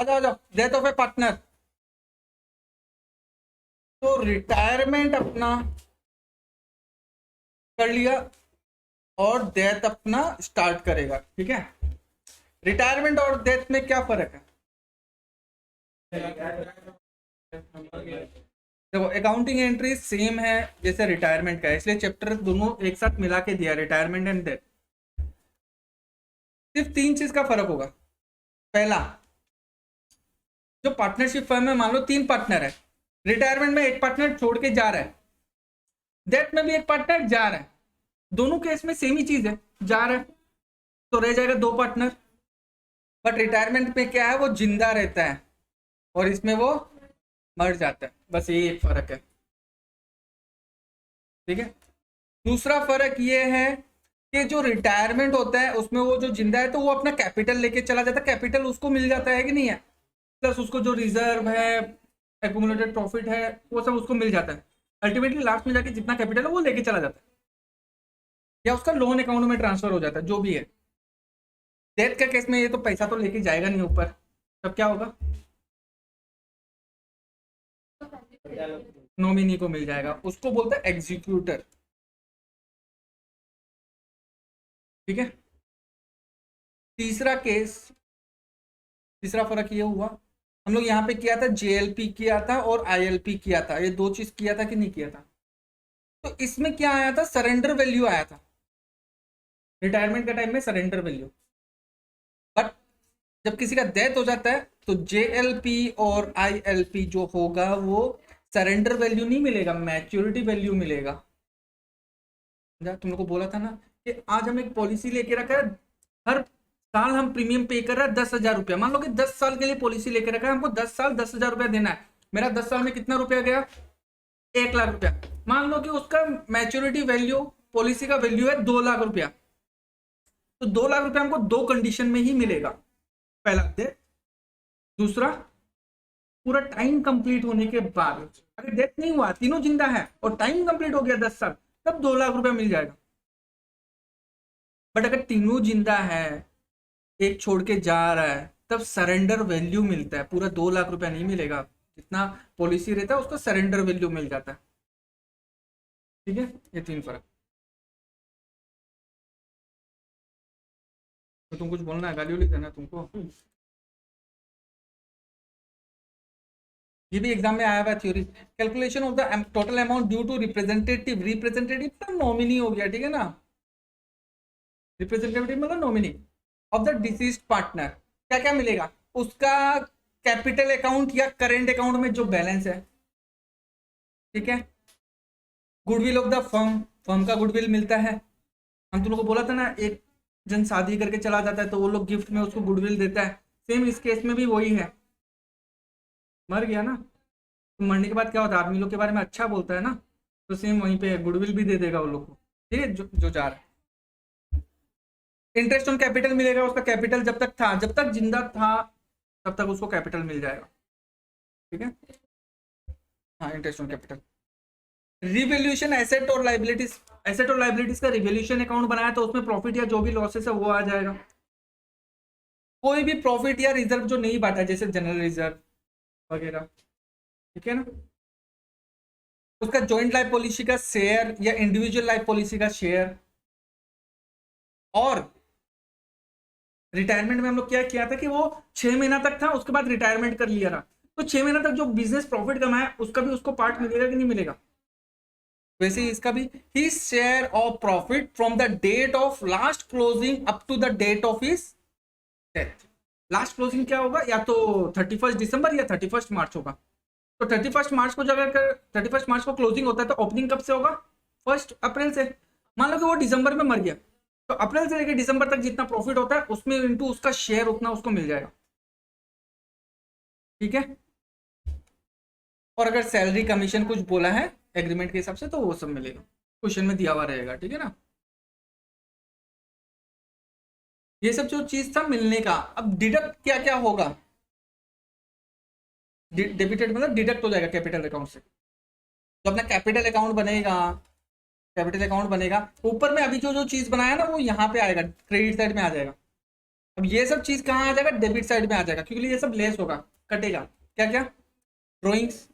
आ जाओ, death of A partner. तो retirement अपना कर लिया और डेथ अपना स्टार्ट करेगा, ठीक है। रिटायरमेंट और डेथ में क्या फर्क है? देखो अकाउंटिंग एंट्री सेम है जैसे रिटायरमेंट का है, इसलिए चैप्टर दोनों एक साथ मिला के दिया, रिटायरमेंट एंड डेथ। सिर्फ 3 चीज का फर्क होगा। पहला, जो पार्टनरशिप फर्म में मान लो 3 पार्टनर है, रिटायरमेंट में एक पार्टनर छोड़ के जा रहा है, डेथ में भी एक पार्टनर जा रहा है, दोनों केस में सेम ही चीज है, जा रहा है, तो रह जाएगा 2 पार्टनर। बट रिटायरमेंट में क्या है, वो जिंदा रहता है और इसमें वो मर जाता है, बस यही एक फर्क है, ठीक है। दूसरा फर्क ये है कि जो रिटायरमेंट होता है उसमें वो जो जिंदा है तो वो अपना कैपिटल लेके चला जाता है, कैपिटल उसको मिल जाता है कि नहीं है, प्लस उसको जो रिजर्व है, एक्यूमुलेटेड प्रॉफिट है, वो सब उसको मिल जाता है। अल्टीमेटली लास्ट में जाके जितना कैपिटल है वो लेके चला जाता है या उसका लोन अकाउंट में ट्रांसफर हो जाता है, जो भी है। डेथ का केस में ये तो पैसा तो लेके जाएगा नहीं ऊपर, तब क्या होगा, नॉमिनी को मिल जाएगा, उसको बोलते हैं एग्जीक्यूटर, ठीक है। तीसरा केस, तीसरा फर्क ये हुआ, हम लोग यहाँ पे किया था जेएलपी किया था और आईएलपी किया था, ये 2 चीज किया था कि नहीं किया था। तो इसमें क्या आया था, सरेंडर वैल्यू आया था रिटायरमेंट के टाइम में, सरेंडर वैल्यू। बट जब किसी का डेथ हो जाता है तो जेएलपी और आईएलपी जो होगा वो सरेंडर वैल्यू नहीं मिलेगा, मैच्योरिटी वैल्यू मिलेगा। तुम लोग को बोला था ना कि आज हम एक पॉलिसी लेके रखा है, हर साल हम प्रीमियम पे कर रहे हैं 10,000 रुपया, मान लो कि 10 साल के लिए पॉलिसी लेके रखा है, हमको 10 साल 10,000 रुपया देना है। मेरा 10 साल में कितना रुपया गया, 1,00,000 रुपया। मान लो कि उसका मैच्योरिटी वैल्यू, पॉलिसी का वैल्यू है 2,00,000 रुपया, तो 2,00,000 रुपया हमको 2 कंडीशन में ही मिलेगा। पहला डेथ, दूसरा पूरा टाइम कंप्लीट होने के बाद। अगर डेथ नहीं हुआ, तीनों जिंदा है और टाइम कंप्लीट हो गया 10 साल, तब 2,00,000 रुपया मिल जाएगा। बट अगर तीनों जिंदा है, एक छोड़ के जा रहा है, तब सरेंडर वैल्यू मिलता है, पूरा 2,00,000 रुपया नहीं मिलेगा, जितना पॉलिसी रहता है उसका सरेंडर वैल्यू मिल जाता है, ठीक है। ये 3 फर्क। तो तुम कुछ बोलना है, गाली वाली देना है तुमको। ये भी एग्जाम में आया हुआ theory, calculation of the total amount due to representative, representative तो नॉमिनी हो गया, ठीक है ना, रिप्रेजेंटेटिव मतलब nominee of the deceased partner. क्या क्या मिलेगा, उसका कैपिटल अकाउंट या करेंट अकाउंट में जो बैलेंस है, ठीक है। Goodwill of the firm, firm का गुडविल मिलता है। हम तुम लोग को बोला था ना, एक जन शादी करके चला जाता है तो वो लोग गिफ्ट में उसको गुडविल देता है, सेम इस केस में भी वही है। मर गया ना, तो मरने के बाद क्या होता है, आदमी लोग के बारे में अच्छा बोलता है ना, तो सेम वहीं पे गुडविल भी दे देगा वो लोग को, ठीक है, जो जा रहा है। इंटरेस्ट ऑन कैपिटल मिलेगा, उसका कैपिटल जब तक था, जब तक जिंदा था तब तक उसको कैपिटल मिल जाएगा, ठीक है। हाँ, interest on capital. Revaluation asset और लाइबिलिटीज, एसेट और लाइबिलिटीज का रिवैल्यूएशन अकाउंट बनाया तो उसमें प्रॉफिट या जो भी लॉसेस है वो आ जाएगा। कोई भी प्रॉफिट या रिजर्व जो नहीं बांटा, जैसे जनरल रिजर्व वगैरह, ठीक है ना, उसका जॉइंट लाइफ पॉलिसी का शेयर या इंडिविजुअल लाइफ पॉलिसी का शेयर। और रिटायरमेंट में हम लोग क्या किया था कि वो 6 महीना तक था, उसके बाद रिटायरमेंट कर लिया था, तो 6 महीना तक जो बिजनेस प्रॉफिट कमाया उसका भी उसको पार्ट मिलेगा कि नहीं मिलेगा। वैसे ही इसका भी, he share of profit from the date of last closing up to the date of his death. Last closing क्या होगा, या तो 31 दिसंबर या 31 मार्च होगा। तो 31 मार्च को, जब अगर 31 मार्च को क्लोजिंग होता है तो ओपनिंग कब से होगा, 1 अप्रैल से। मान लो कि वो दिसंबर में मर गया, तो अप्रैल से लेकर दिसंबर तक जितना प्रॉफिट होता है उसमें इनटू उसका शेयर उतना उसको मिल जाएगा, ठीक है। और अगर सैलरी कमीशन कुछ बोला है एग्रीमेंट के हिसाब से तो वो सब मिलेगा, क्वेश्चन में दिया हुआ रहेगा, ठीक है ना। ये सब जो चीज था मिलने का। अब डिडक्ट क्या क्या होगा, डेबिटेड मतलब डिडक्ट हो जाएगा कैपिटल अकाउंट से, तो अपना कैपिटल अकाउंट बनेगा, कैपिटल अकाउंट बनेगा ऊपर में। अभी जो जो चीज बनाया ना वो यहाँ पे आएगा, क्रेडिट साइड में आ जाएगा, अब ये सब चीज कहाँ आ जाएगा, डेबिट साइड में आ जाएगा, क्योंकि ये सब लेस होगा, कटेगा। क्या क्या, ड्रॉइंग्स,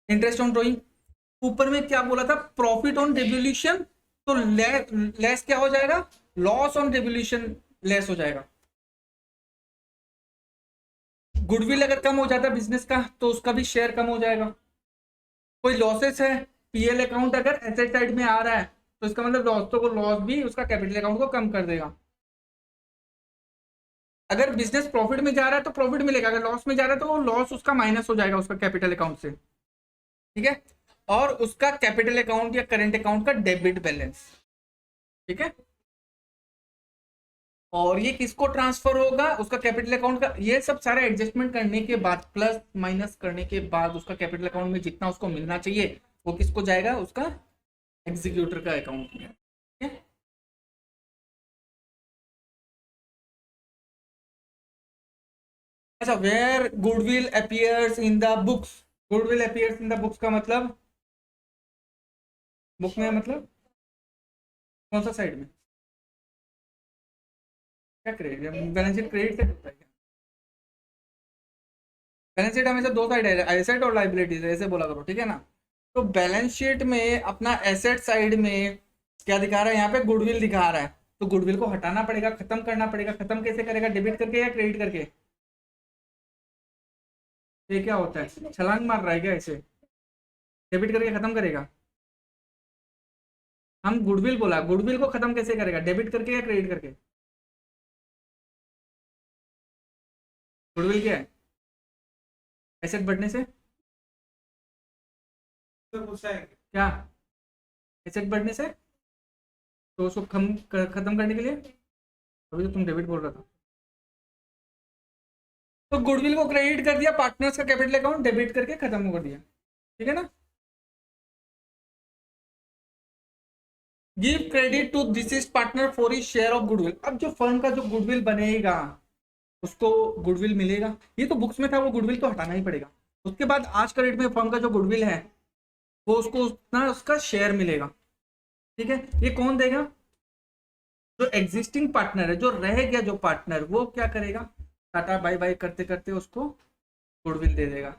इंटरेस्ट ऑन ड्रॉइंग। ऊपर में क्या बोला था, प्रॉफिट ऑन डेवल्यूशन, तो लेस क्या हो जाएगा, लॉस ऑन डेवल्यूशन लेस हो जाएगा। गुडविल अगर कम हो जाता है बिजनेस का तो उसका भी शेयर कम हो जाएगा। कोई लॉसेस है, पीएल अकाउंट अगर एसेट साइड में आ रहा है तो इसका मतलब लॉस, तो वो लॉस भी उसका कैपिटल अकाउंट को कम कर देगा। अगर बिजनेस प्रॉफिट में जा रहा है तो प्रॉफिट मिलेगा, अगर लॉस में जा रहा है तो वो लॉस उसका माइनस हो जाएगा उसका कैपिटल अकाउंट से। ठीक है, और उसका कैपिटल अकाउंट या करेंट अकाउंट का डेबिट बैलेंस। ठीक है, और ये किसको ट्रांसफर होगा, उसका कैपिटल अकाउंट का, ये सब सारा एडजस्टमेंट करने के बाद, प्लस माइनस करने के बाद उसका कैपिटल अकाउंट में जितना उसको मिलना चाहिए वो किसको जाएगा, उसका एग्जीक्यूटर का अकाउंट में। ठीक है, अच्छा, where goodwill appears in the books. Goodwill appears in the books का मतलब, बुक में मतलब कौन सा साइड में, क्या क्रेडिट, बैलेंस शीट क्रेडिट से होता है क्या? बैलेंस शीट हमेशा दो साइड है, एसेट और लाइबिलिटीज, ऐसे बोला करो, ठीक है ना। तो बैलेंस शीट में अपना एसेट साइड में क्या दिखा रहा है, यहाँ पे गुडविल दिखा रहा है, तो गुडविल को हटाना पड़ेगा, खत्म करना पड़ेगा। खत्म कैसे करेगा, डेबिट करके या क्रेडिट करके? ये क्या होता है, छलांग मार रहा है क्या ऐसे, डेबिट करके खत्म करेगा? हम गुडविल बोला, गुडविल को खत्म कैसे करेगा, डेबिट करके या क्रेडिट करके? गुडविल क्या है, एसेट बढ़ने से क्या, एसेट बढ़ने से, तो उसको खत्म करने के लिए, अभी तो तुम डेबिट बोल रहा था। तो गुडविल को क्रेडिट कर दिया, पार्टनर्स का कैपिटल अकाउंट डेबिट करके खत्म कर दिया। ठीक है ना, give credit to this is partner for his share of goodwill. अब जो फर्म का जो गुडविल बनेगा उसको गुडविल मिलेगा, ये तो बुक्स में था, वो गुडविल तो हटाना ही पड़ेगा। उसके बाद आज का डेट में फर्म का जो गुडविल है वो उसको उतना उसका शेयर मिलेगा। ठीक है, ये कौन देगा, जो एग्जिस्टिंग पार्टनर है, जो रह गया जो पार्टनर, वो क्या करेगा, टाटा बाय बाय करते करते उसको गुडविल दे देगा।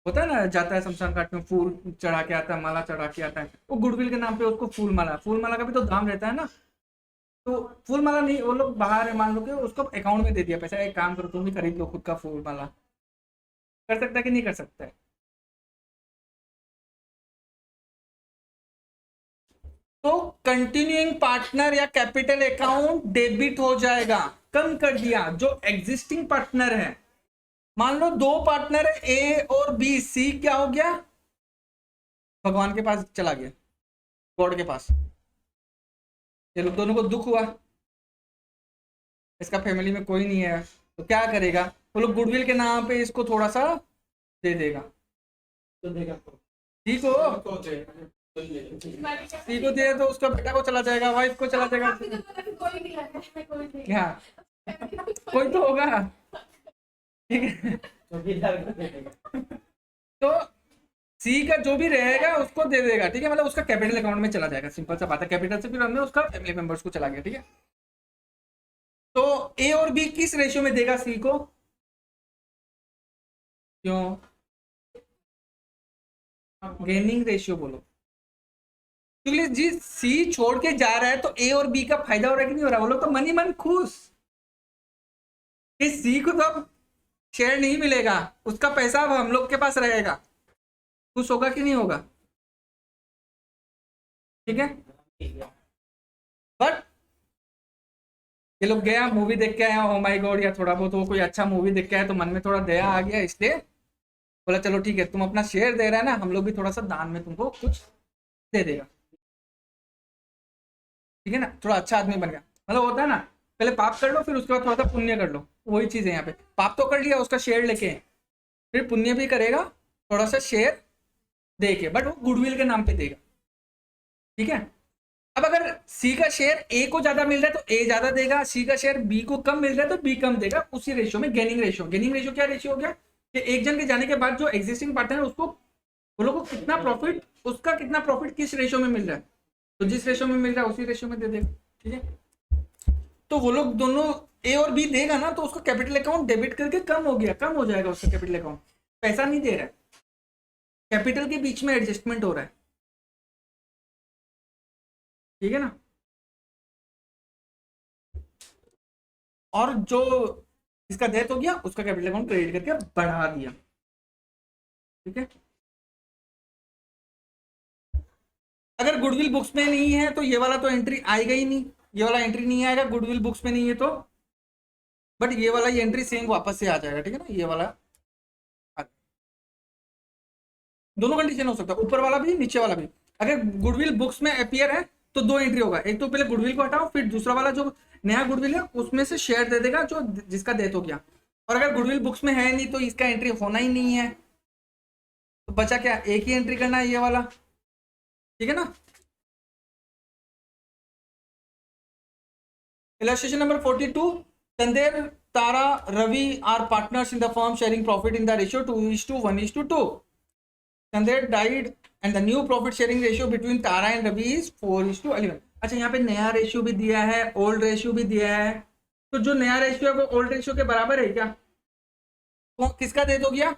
होता है ना, जाता है शमशान घाट में फूल चढ़ा के आता है, माला चढ़ा के आता है, वो गुडविल के नाम पे उसको फूल माला, फूल माला का भी तो दाम रहता है ना। तो फूल माला नहीं, वो लोग बाहर है मान लो कि उसको अकाउंट में दे दिया पैसा, एक काम करो तुम भी खरीद लो खुद का फूल माला। कर सकता है कि नहीं कर सकता है? तो कंटिन्यूइंग पार्टनर या कैपिटल अकाउंट डेबिट हो जाएगा, कम कर दिया। जो एग्जिस्टिंग पार्टनर है, मान लो दो पार्टनर है ए और बी, सी क्या हो गया, भगवान के पास चला गया, गॉड के पास। ये लोग दोनों को दुख हुआ, इसका फैमिली में कोई नहीं है, तो क्या करेगा, वो लोग गुडविल के नाम पे इसको थोड़ा सा दे देगा। तो देगा, ठीक हो, सी को दे तो उसका बेटा को चला जाएगा, वाइफ को चला जाएगा, क्या कोई तो होगा। ठीक है, तो सी का जो भी रहेगा उसको दे देगा। ठीक है, मतलब उसका कैपिटल अकाउंट में चला जाएगा, सिंपल सा बात है, कैपिटल से फिर हमने उसका फैमिली मेंबर्स को चला गया। ठीक है, तो ए और बी किस रेशियो में देगा सी को, क्यों, गेनिंग रेशियो बोलो, क्योंकि जी सी छोड़ के जा रहा है तो ए और बी का फायदा हो रहा है कि नहीं हो रहा, वो लोग तो मन ही मन खुश कि सी को तो अब शेयर नहीं मिलेगा, उसका पैसा अब हम लोग के पास रहेगा, खुश होगा कि नहीं होगा? ठीक है, बट ये लोग गया मूवी देख के आया, ओ माय गॉड, या थोड़ा बहुत वो कोई अच्छा मूवी देख के आया तो मन में थोड़ा दया आ गया, इसलिए बोला चलो ठीक है, तुम अपना शेयर दे रहा है ना, हम लोग भी थोड़ा सा दान में तुमको कुछ दे देगा। ठीक है ना, थोड़ा अच्छा आदमी बन गया, मतलब होता है ना, पहले पाप कर लो फिर उसके बाद थोड़ा सा पुण्य कर लो, वही चीज है यहाँ पे। पाप तो कर लिया उसका शेयर लेके, फिर पुण्य भी करेगा थोड़ा सा शेयर दे के, बट वो गुडविल के नाम पे देगा। ठीक है, अब अगर सी का शेयर ए को ज्यादा मिल रहा है तो ए ज्यादा देगा, सी का शेयर बी को कम मिल रहा है तो बी कम देगा, उसी रेशियो में गेनिंग रेशियो। गेनिंग रेशियो क्या रेशियो हो गया कि एक जन के जाने के बाद जो एग्जिस्टिंग पार्टनर है उसको, वो लोग को कितना प्रॉफिट, उसका कितना प्रॉफिट किस रेशियो में मिल रहा है, तो जिस रेशियो में मिल रहा है उसी रेशियो में दे देगा। ठीक है, तो वो लोग दोनों ए और बी देगा ना तो उसका कैपिटल अकाउंट डेबिट करके कम हो गया, कम हो जाएगा उसका कैपिटल अकाउंट, पैसा नहीं दे रहा है, कैपिटल के बीच में एडजस्टमेंट हो रहा है, ठीक है ना। और जो इसका डेथ हो गया उसका कैपिटल अकाउंट क्रेडिट करके बढ़ा दिया, ठीक है। अगर गुडविल बुक्स में नहीं है तो ये वाला तो एंट्री आएगा ही नहीं, ये वाला एंट्री नहीं आएगा, गुडविल बुक्स में नहीं है तो, बट ये वाला ये एंट्री सेम वापस से आ जाएगा, ठीक है ना। ये वाला दोनों कंडीशन हो सकता है, ऊपर वाला भी नीचे वाला भी। अगर गुडविल बुक्स में अपियर है तो दो एंट्री होगा, एक तो पहले गुडविल को हटाओ, फिर दूसरा वाला जो नया गुडविल है उसमें से शेयर दे देगा जो जिसका डेथ हो गया। और अगर गुडविल बुक्स में है नहीं तो इसका एंट्री होना ही नहीं है, तो बचा क्या, एक ही एंट्री करना है, ये वाला, ठीक है ना। Illustration number 42. Tandeer, Tara, Ravi are partners in the firm sharing profit in the ratio 2:1:2. Tandeer died and the new profit sharing ratio between Tara and Ravi is 4:11. अच्छा, यहाँ पे नया रेशियो भी दिया है, ओल्ड रेशियो भी दिया है, तो जो नया रेशियो है वो ओल्ड रेशियो के बराबर है क्या? तो किसका डेथ हो गया?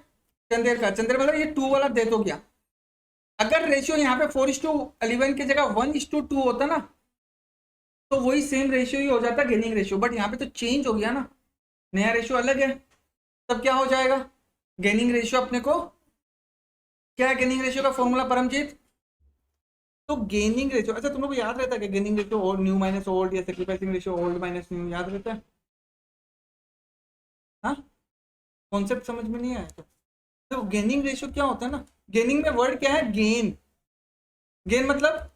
चंदेर का। चंदेर मतलब ये 2 वाला डेथ हो गया। अगर रेशियो यहाँ पे 4:11 की जगह 1:2 होता ना तो वही सेम रेशियो ही हो जाता गेनिंग रेशियो, बट यहाँ पे तो चेंज हो गया ना, नया रेशियो अलग है, तब क्या हो जाएगा गेनिंग रेशियो अपने को, क्या है गेनिंग रेशियो का फॉर्मूला परमजीत? तो गेनिंग रेशियो, अच्छा तुम लोग को याद रहता है कि गेनिंग रेशियो और न्यू माइनस ओल्ड या sacrificing ratio old minus new, याद रहता है? हाँ, कॉन्सेप्ट समझ में नहीं आया क्या? तो गेनिंग रेशियो क्या होता है ना, गेनिंग में वर्ड क्या है, गेन। गेन मतलब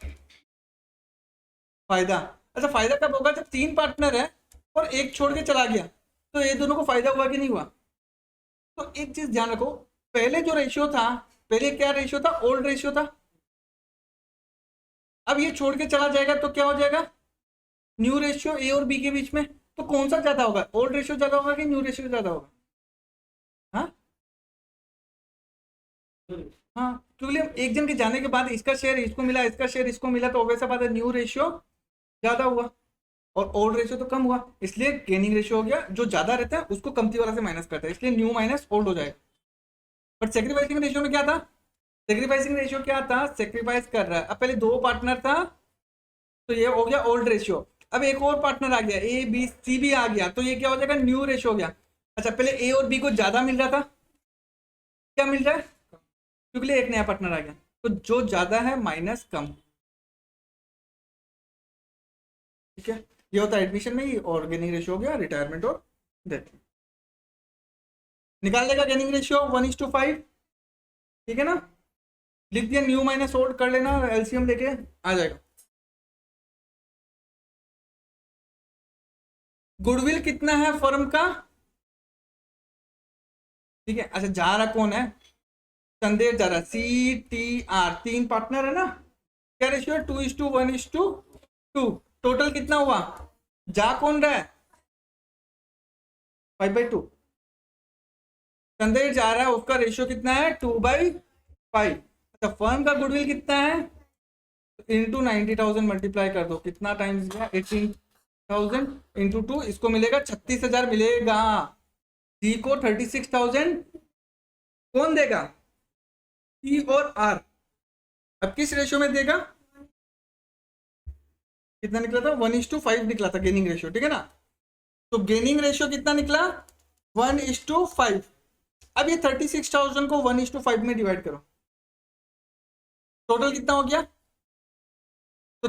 फायदा। अच्छा, फायदा कब होगा? जब 3 पार्टनर है और एक छोड़ के चला गया, तो ये दोनों को फायदा हुआ कि नहीं हुआ? तो एक चीज ध्यान रखो, पहले जो रेशियो था, पहले क्या रेशियो था, ओल्ड रेशियो था। अब ये छोड़ के चला जाएगा तो क्या हो जाएगा, न्यू रेशियो ए और बी के बीच में। तो कौन सा ज्यादा होगा, ओल्ड रेशियो ज्यादा होगा कि न्यू रेशियो ज्यादा होगा? हाँ हाँ, क्योंकि एक जन के जाने के बाद इसका शेयर इसको मिला, इसका शेयर इसको मिला, तो वैसा बात है न्यू रेशियो ज्यादा हुआ और ओल्ड रेशियो तो कम हुआ, इसलिए गेनिंग रेशियो हो गया। जो ज्यादा रहता है उसको कमती वाला से माइनस करता है, इसलिए न्यू माइनस ओल्ड हो जाएगा। बट सेक्रीफाइसिंग रेशियो में क्या था, सेक्रीफाइसिंग रेशियो क्या था, सेक्रीफाइस कर रहा है। अब पहले 2 पार्टनर था तो ये हो गया ओल्ड रेशियो, अब एक और पार्टनर आ गया, ए बी सी भी आ गया, तो ये क्या हो जाएगा, न्यू रेशियो हो गया। अच्छा, पहले ए और बी को ज्यादा मिल रहा था, क्या मिल रहा है, क्योंकि एक नया पार्टनर आ गया, तो जो ज्यादा है माइनस कम, ठीक है। ये होता है एडमिशन में ही, और गेनिंग रेशियो हो गया रिटायरमेंट और डेथ। निकाल लेगा गेनिंग रेशियो 1:5, ठीक है ना। लिख दिया, न्यू माइनस ओल्ड कर लेना, एलसीएम लेके आ जाएगा। गुडविल कितना है फर्म का, ठीक है। अच्छा, जा रहा कौन है, संदेश जा रहा, CTR, 3 पार्टनर है ना, क्या रेशियो है, 2:1:2। टोटल कितना हुआ, जा कौन रहा है, 5/2। संदेश जा रहा है, उसका रेशियो कितना है, 2/5। अच्छा, फर्म का गुडविल कितना है, इंटू 90,000 मल्टीप्लाई कर दो, कितना टाइम्स गया, 18,000 इंटू 2, इसको मिलेगा 36,000 मिलेगा। सी को 36,000 कौन देगा, सी और आर। अब किस रेशियो में देगा, कितना निकला था, 1:5 निकला था गेनिंग रेशियो, ठीक है ना। तो गेनिंग रेशियो कितना निकला, 1:5। अब ये 36,000 को 1:5 में डिवाइड करो, टोटल कितना हो गया, तो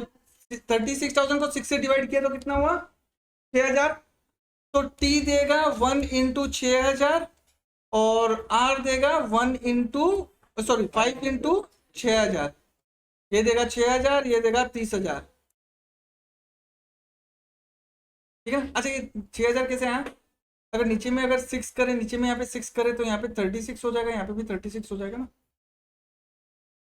36,000 को 6 से डिवाइड किया तो कितना हुआ, 6,000। तो टी देगा 1:6,000 और आर देगा 5:6,000। ये देगा 6,000, ये देगा 30,000, ठीक है। अच्छा, ये 6,000 कैसे आया, अगर नीचे में अगर 6 करें, नीचे में यहाँ पे 6 करें तो यहाँ पे 36 हो जाएगा, यहाँ पे भी 36 हो जाएगा ना।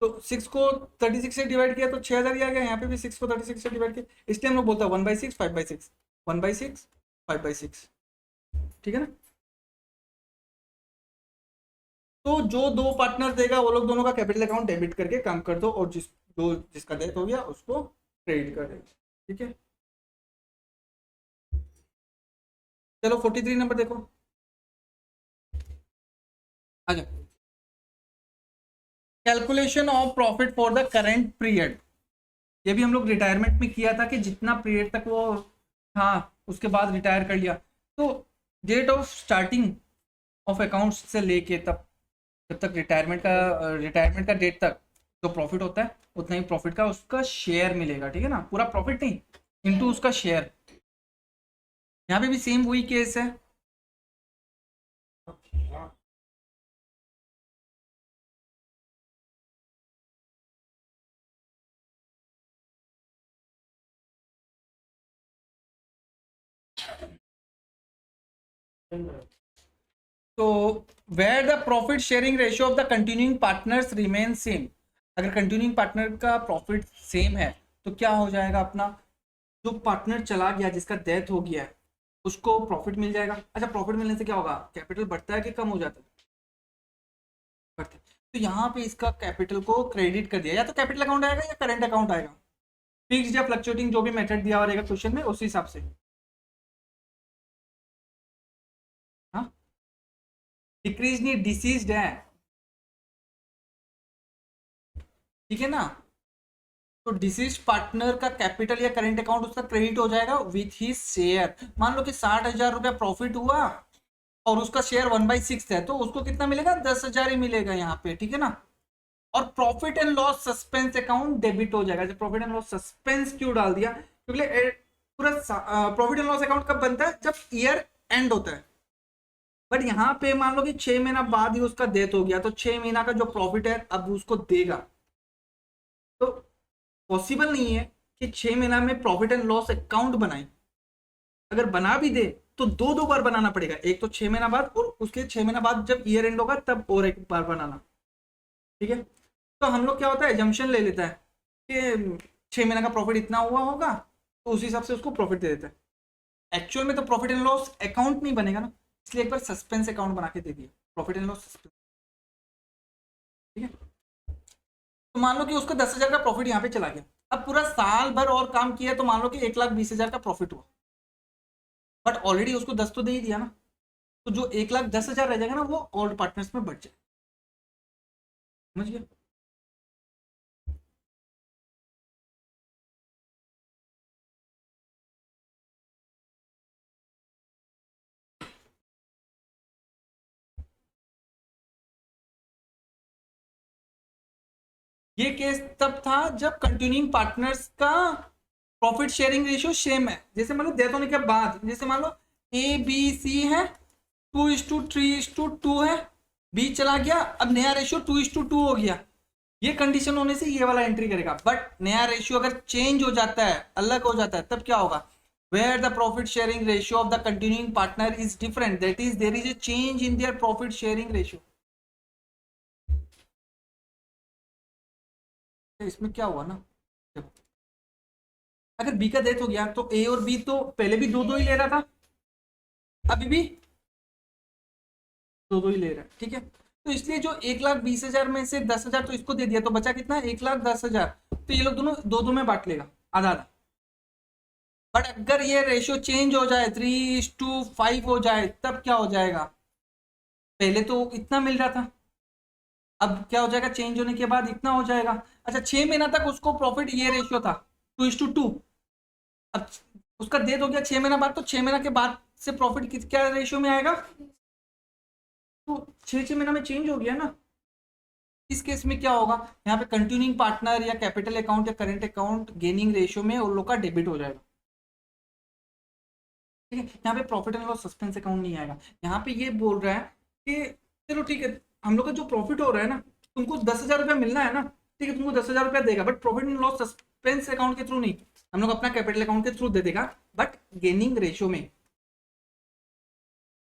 तो 6 को 36 से डिवाइड किया तो 6,000 ही आ गया, यहाँ पे भी 6 को 36 से डिवाइड किया, इसलिए हम लोग बोलते हैं 1/6 5/6, 1/6 5/6, ठीक है ना। तो जो 2 पार्टनर देगा वो लोग दोनों का कैपिटल अकाउंट डेबिट करके काम कर दो, और जिसका डेथ हो गया उसको क्रेडिट कर दो, ठीक है। चलो 43 नंबर देखो। अच्छा, calculation of profit for the current period. ये भी हम लोग रिटायरमेंट में किया था कि जितना पीरियड तक वो था उसके बाद रिटायर कर लिया, तो date of starting of accounts से लेके तब जब तक रिटायरमेंट का डेट तक जो प्रॉफिट होता है उतना ही प्रॉफिट का उसका शेयर मिलेगा, ठीक है ना, पूरा प्रॉफिट नहीं, इनटू उसका शेयर। यहाँ पे भी सेम वही केस है। तो where the profit sharing ratio of the continuing partners remain same. अगर कंटिन्यूइंग पार्टनर का प्रॉफिट सेम है तो क्या हो जाएगा, अपना जो पार्टनर चला गया जिसका डेथ हो गया है उसको प्रॉफिट मिल जाएगा। अच्छा, प्रॉफिट मिलने से क्या होगा, कैपिटल बढ़ता है कि कम हो जाता है, बढ़ता है। तो यहाँ पे इसका कैपिटल को क्रेडिट कर दिया, या तो कैपिटल अकाउंट आएगा या करंट अकाउंट आएगा, फिक्स्ड या फ्लक्चुएटिंग जो भी मेथड दिया रहेगा क्वेश्चन में उस हिसाब से। हाँ, डिक्रीज नहीं, डिसीज्ड है, ठीक है ना। तो डिसीज पार्टनर का कैपिटल या करेंट अकाउंट उसका क्रेडिट हो जाएगा विथ ही शेयर। मान लो कि 60,000 रुपया प्रॉफिट हुआ और उसका शेयर 1/6 है, तो उसको कितना मिलेगा, 10,000 ही मिलेगा यहाँ पे, ठीक है ना। और profit and loss suspense account debit हो जाएगा। जब प्रॉफिट एंड लॉस सस्पेंस क्यों डाल दिया, क्योंकि पूरा प्रॉफिट एंड लॉस अकाउंट कब बनता है, जब ईयर एंड होता है। बट यहाँ पे मान लो कि 6 महीना बाद ही उसका डेथ हो गया, तो 6 महीना का जो प्रॉफिट है अब उसको देगा। तो पॉसिबल नहीं है कि 6 महीना में प्रॉफिट एंड लॉस अकाउंट बनाए। अगर बना भी दे तो दो दो बार बनाना पड़ेगा, एक तो 6 महीना बाद और उसके 6 महीना बाद जब ईयर एंड होगा तब और एक बार बनाना, ठीक है। तो हम लोग क्या होता है, एजम्पशन ले लेता है कि 6 महीना का प्रॉफिट इतना हुआ होगा, तो उस हिसाब से उसको प्रॉफिट दे देता है। एक्चुअल में तो प्रॉफिट एंड लॉस अकाउंट नहीं बनेगा ना, इसलिए एक बार सस्पेंस अकाउंट बना के दे दिया, प्रॉफिट एंड लॉस सस्पेंस, ठीक है। तो मान लो कि उसको 10,000 का प्रॉफिट यहाँ पे चला गया, अब पूरा साल भर और काम किया तो मान लो कि 1,20,000 का प्रॉफिट हुआ, बट ऑलरेडी उसको 10 तो दे ही दिया ना, तो जो 1,10,000 रह जाएगा ना वो ओल्ड पार्टनर्स में बढ़ जाए, समझ गया। ये केस तब था जब कंटिन्यूइंग पार्टनर्स का प्रॉफिट शेयरिंग रेशियो सेम है। जैसे मान लो डेथ होने के बाद, जैसे मान लो ए बी सी है, 2:3:2 है, बी चला गया, अब नया रेशियो 2:2 हो गया। ये कंडीशन होने से ये वाला एंट्री करेगा, बट नया रेशियो अगर चेंज हो जाता है, अलग हो जाता है, तब क्या होगा, where the profit sharing ratio of the continuing partner is different, that is there is a change in their profit sharing ratio. इसमें क्या हुआ ना, अगर बी का डेथ हो गया तो ए और बी तो पहले भी दो दो ही ले रहा था, अभी भी दो दो ही ले रहा है, ठीक है। तो इसलिए जो 1,20,000 में से 10,000 तो इसको दे दिया, तो बचा कितना, 1,10,000, तो ये लोग दोनों दो दो में बांट लेगा, आधा आधा। बट अगर ये रेशियो चेंज हो जाए, 3:5 हो जाए, तब क्या हो जाएगा, पहले तो इतना मिल रहा था, अब क्या हो जाएगा, चेंज होने के बाद इतना हो जाएगा। अच्छा, 6 महीना तक उसको प्रॉफिट ये रेशियो था 2:2, अब उसका डेथ हो गया 6 महीना बाद, तो 6 महीना के बाद से प्रॉफिट क्या रेशियो में आएगा, तो 6 6 महीना में चेंज हो गया ना। इस केस में क्या होगा, यहाँ पे कंटिन्यूइंग पार्टनर या कैपिटल अकाउंट या करंट अकाउंट गेनिंग रेशियो में उन लोग का डेबिट हो जाएगा, ठीक है। यहाँ पे profit and loss suspense account नहीं आएगा। यहाँ पे ये बोल रहा है कि चलो ठीक है, हम लोग का जो प्रॉफिट हो रहा है ना, तुमको 10,000 रुपया मिलना है ना, ठीक है, तुमको 10,000 रुपया देगा, but profit and loss suspense account के थ्रू नहीं, हम लोग अपना कैपिटल अकाउंट के थ्रू दे देगा, बट गेनिंग रेशियो में,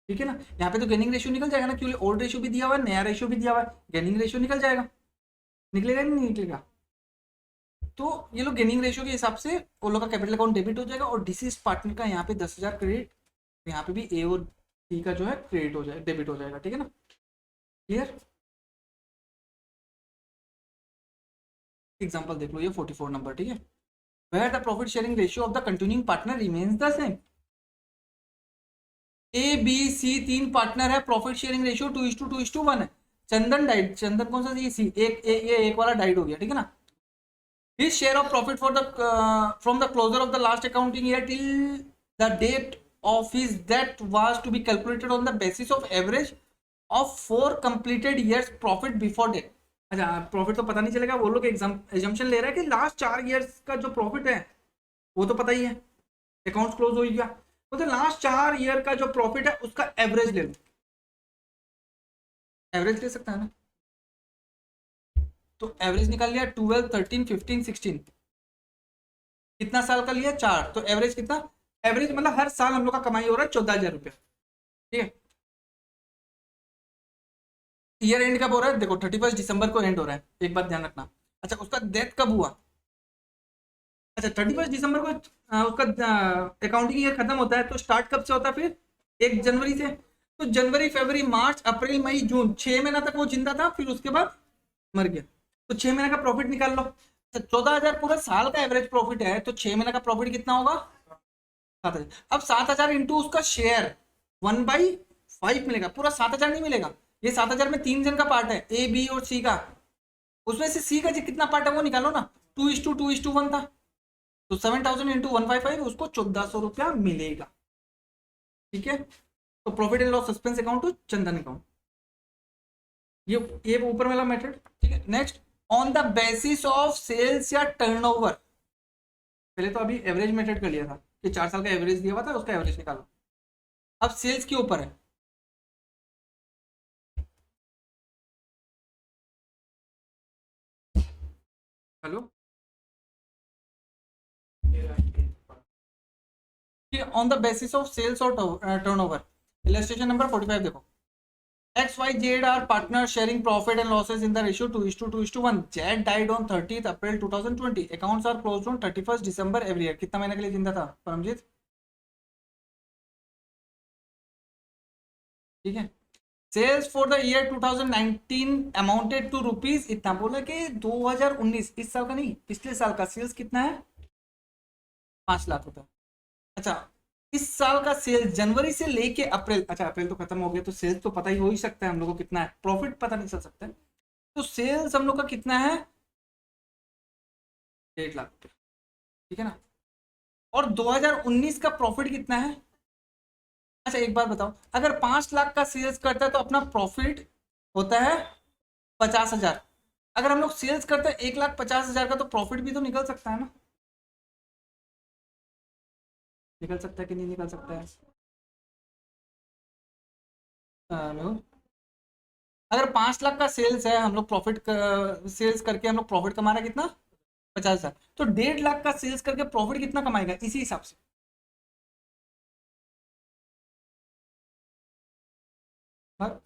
ठीक है ना। यहाँ पे तो गेनिंग रेशियो निकल जाएगा ना, क्योंकि ओल्ड रेशियो भी दिया हुआ है, नया रेशियो भी दिया हुआ है, गेनिंग रेशियो निकल जाएगा, निकलेगा नहीं निकलेगा। तो ये लोग गेनिंग रेशियो के हिसाब से वो लोग का कैपिटल अकाउंट डेबिट हो जाएगा, और डिसीज पार्टनर का यहाँ पे 10,000 क्रेडिट, यहाँ पे भी ए और बी का जो है क्रेडिट हो जाएगा, डेबिट हो जाएगा, ठीक है ना, क्लियर। एग्जांपल देख लो, ये 44 नंबर, ठीक है। Where the profit sharing ratio of the continuing partner remains the same, A B C तीन पार्टनर है, प्रॉफिट शेयरिंग रेशियो 2:2:1 है। चंदन डाइट, चंदन कौन सा, ये सी, ये एक वाला डाइट हो गया, ठीक है ना। His share of profit for the from the closure of the last accounting year till the date of his death was to be calculated on the basis of average of 4 completed years profit before death। अच्छा, profit तो पता नहीं चलेगा, वो लोग exemption ले रहा है कि लास्ट 4 ईयर्स का जो प्रॉफिट है वो तो पता ही है, अकाउंट्स क्लोज हो गया, तो लास्ट 4 ईयर का जो प्रॉफिट है उसका एवरेज ले लो, एवरेज ले सकता है ना। तो एवरेज निकाल लिया 12, 13, 15, 16, कितना साल का लिया 4, तो एवरेज कितना, एवरेज मतलब हर साल हम लोग का कमाई हो रहा है 14,000 रुपया, ठीक है। ईयर एंड कब हो रहा है, देखो 31 दिसंबर को एंड हो रहा है, एक बात ध्यान रखना। अच्छा, उसका डेथ कब हुआ, अच्छा 31 दिसंबर को उसका अकाउंटिंग ईयर खत्म होता है, तो स्टार्ट कब से होता है फिर, 1 जनवरी से। तो जनवरी, फरवरी, मार्च, अप्रैल, मई, जून, 6 महीना तक वो जिंदा था, फिर उसके बाद मर गया, तो 6 महीने का प्रॉफिट निकाल लो। 14,000 पूरा साल का एवरेज प्रॉफिट है, तो 6 महीने का प्रॉफिट कितना होगा, 7,000। अब 7,000 इंटू उसका शेयर 1/5 मिलेगा, पूरा 7,000 नहीं मिलेगा, ये 7,000 में 3 जन का पार्ट है, ए बी और सी का, उसमें से सी का जो कितना पार्ट है वो निकालो ना, 2:2:1 था, तो 7,000 इंटू 155 उसको 1,400 रुपया मिलेगा, ठीक है। तो profit and loss suspense account to Chandan account, ये ऊपर वाला मेथड, ठीक है। Next, on the basis of sales या टर्नओवर, पहले तो अभी एवरेज मेथड कर लिया था कि 4 साल का एवरेज दिया हुआ था, उसका एवरेज निकालो। अब सेल्स के ऊपर है, hello, on the basis of sales और टर्नओवर, इलस्ट्रेशन नंबर 45 देखो, X, Y, Z are partners sharing profit and losses in the ratio 2:2:1. Z died on 30th April 2020. Accounts are closed on 31st December every year. कितना महीने के लिए जिंदा था परमजीत, ठीक है। Sales for the year 2019 amounted to rupees, इतना बोला कि 2019, इस साल का नहीं पिछले साल का सेल्स कितना है, 5 लाख रुपए। अच्छा, इस साल का सेल्स जनवरी से लेके अप्रैल, अच्छा अप्रैल तो खत्म हो गया, तो सेल्स तो पता ही हो ही सकता है हम लोग को कितना है, प्रॉफिट पता नहीं चल सकता है, तो सेल्स हम लोग का कितना है, 1.5 लाख रुपए, ठीक है ना। और 2019 का प्रॉफिट कितना है, अच्छा एक बात बताओ, अगर 5 लाख का सेल्स करता है तो अपना प्रॉफिट होता है 50,000, अगर हम लोग सेल्स करते हैं 1,50,000 का, तो प्रॉफिट भी तो निकल सकता है ना, निकल सकता है कि नहीं निकल सकता है, मेहुल? अगर 5 लाख का सेल्स है, हम लोग प्रॉफिट सेल्स करके हम लोग प्रॉफिट कमा रहे हैं कितना, 50,000, तो 1.5 लाख का सेल्स करके प्रॉफिट कितना कमाएगा इसी हिसाब से, हाँ?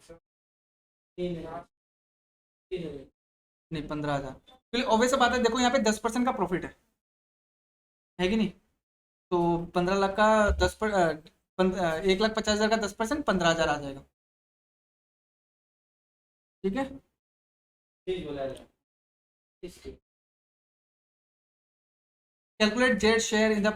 नहीं 15,000, चलिए ऑब्वियस बात है, देखो यहाँ पे 10% का प्रॉफिट है कि नहीं, तो 15 लाख का 1,50,000 का 10%, 15,000 आ जाएगा, ठीक है। Calculate Z share in the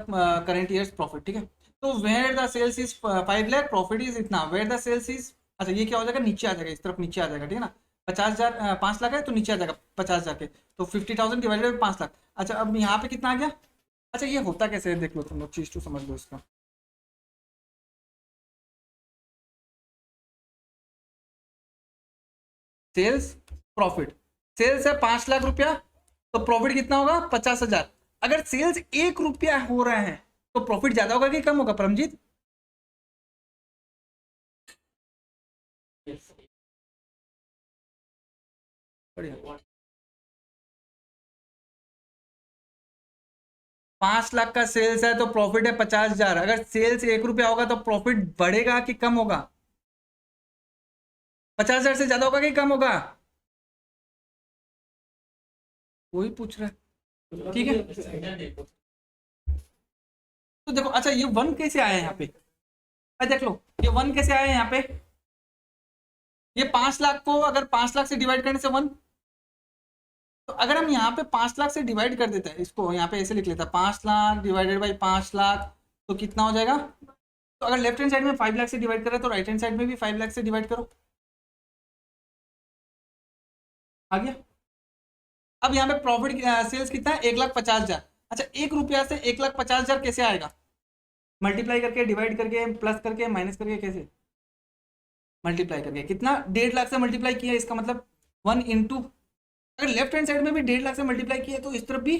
current year's profit, ठीक है। तो where the sales is 5 lakh, profit is इतना, वेयर द सेल्स इज, अच्छा ये क्या हो जाएगा, नीचे आ जाएगा, इस तरफ नीचे आ जाएगा, ठीक है ना। 50,000, 5 लाख है तो नीचे आ जाएगा 50,000 के, तो 50,000 डिवाइडेड बाई 5 लाख। अच्छा अब यहाँ पे कितना आ गया, अच्छा ये होता कैसे है देख लो तुम लोग, चीज तो समझ लो इसका। सेल्स, प्रॉफिट, सेल्स है 5 लाख रुपया, तो प्रॉफिट कितना होगा 50,000, अगर सेल्स 1 रुपया हो रहा है तो प्रॉफिट ज्यादा होगा कि कम होगा परमजीत, बढ़िया। 5 लाख का सेल्स है तो प्रॉफिट है 50,000, अगर सेल्स 1 रुपया होगा तो प्रॉफिट बढ़ेगा कि कम होगा, 50,000 से ज्यादा होगा कि कम होगा, वही पूछ रहा है, ठीक है। तो देखो, अच्छा ये 1 कैसे आया यहाँ पे, देख लो ये 1 कैसे आया यहाँ पे, ये 5 लाख को अगर 5 लाख से डिवाइड करने से 1, तो अगर हम यहाँ पे 5 लाख से डिवाइड कर देते हैं, इसको यहाँ पे ऐसे लिख लेता है, 5 लाख डिवाइडेड बाई 5 लाख, तो कितना हो जाएगा तो अगर लेफ्ट हैंड साइड में 5 लाख से डिवाइड कर रहा है तो राइट हैंड साइड में भी 5 लाख से डिवाइड करो। आ गया। अब यहाँ पे प्रॉफिट सेल्स कितना है, 1,50,000। अच्छा, 1 रुपया से 1,50,000 कैसे आएगा? मल्टीप्लाई करके, डिवाइड करके, प्लस करके, माइनस करके, कैसे? मल्टीप्लाई करके। कितना? 1.5 लाख से मल्टीप्लाई किया, इसका मतलब 1 इंटू, अगर लेफ्ट हैंड साइड में भी 1.5 लाख से मल्टीप्लाई किया तो इस तरफ भी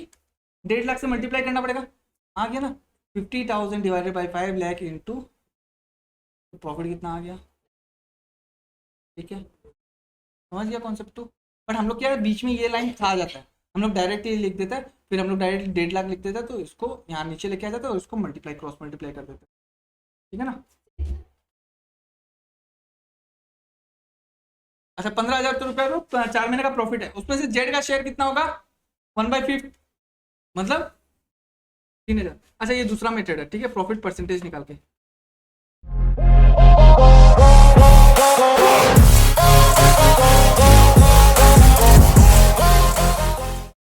1.5 लाख से मल्टीप्लाई करना पड़ेगा। आ गया ना? 50,000 डिवाइडेड बाई 5 लाख इंटू, तो प्रॉफिट कितना आ गया? ठीक है, समझ गया कॉन्सेप्ट टू। बट हम लोग क्या है, बीच में ये लाइन खा जाता है, हम लोग डायरेक्ट ये लिख देता है, फिर हम लोग डायरेक्ट 1.5 लाख लिख देता है, तो इसको यहाँ नीचे लेके आ जाता है और इसको मल्टीप्लाई, क्रॉस मल्टीप्लाई कर देते हैं। ठीक है ना? अच्छा, 15,000 रुपये का 4 महीने का प्रॉफिट है, उसमें से जेड का शेयर कितना होगा? 1/5, मतलब 3,000। अच्छा, ये दूसरा मेथड है, ठीक है, प्रॉफिट परसेंटेज निकाल के।